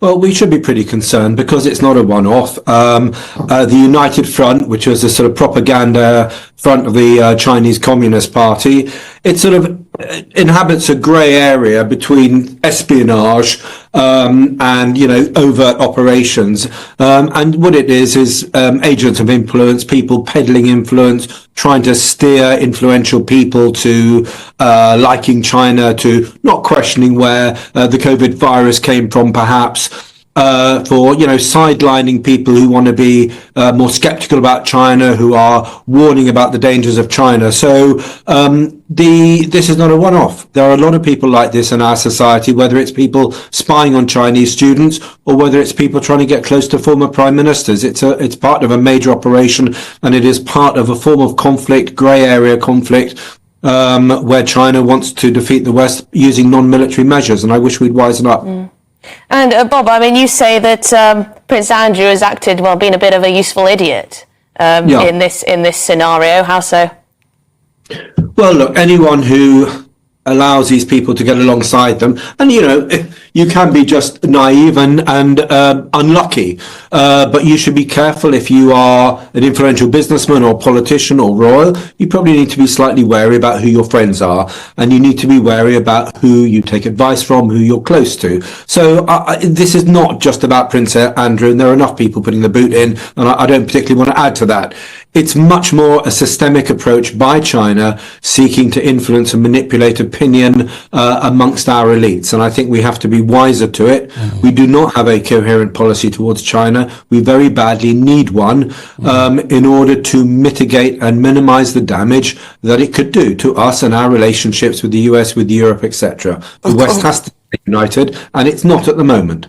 Well, we should be pretty concerned because it's not a one-off. The United Front, which was a sort of propaganda front of the Chinese Communist Party, it sort of inhabits a grey area between espionage and, you know, overt operations. And what it is agents of influence, people peddling influence, trying to steer influential people to liking China, to not questioning where the COVID virus came from, perhaps. For, you know, sidelining people who want to be more skeptical about China, who are warning about the dangers of China. So this is not a one-off. There are a lot of people like this in our society, whether it's people spying on Chinese students or whether it's people trying to get close to former prime ministers. It's part of a major operation, and it is part of a form of conflict, grey area conflict, where China wants to defeat the West using non-military measures. And I wish we'd wisen up. And Bob, I mean, you say that Prince Andrew has acted, well, being a bit of a useful idiot in this scenario. How so? Well, look, anyone who allows these people to get alongside them, and you know, you can be just naive and unlucky, but you should be careful. If you are an influential businessman or politician or royal, you probably need to be slightly wary about who your friends are, and you need to be wary about who you take advice from, who you're close to. So this is not just about Prince Andrew, and there are enough people putting the boot in, and I don't particularly want to add to that. It's much more a systemic approach by China seeking to influence and manipulate opinion amongst our elites. And I think we have to be wiser to it. We do not have a coherent policy towards China. We very badly need one in order to mitigate and minimize the damage that it could do to us and our relationships with the US, with Europe, etc. The West has to be united, and it's not at the moment.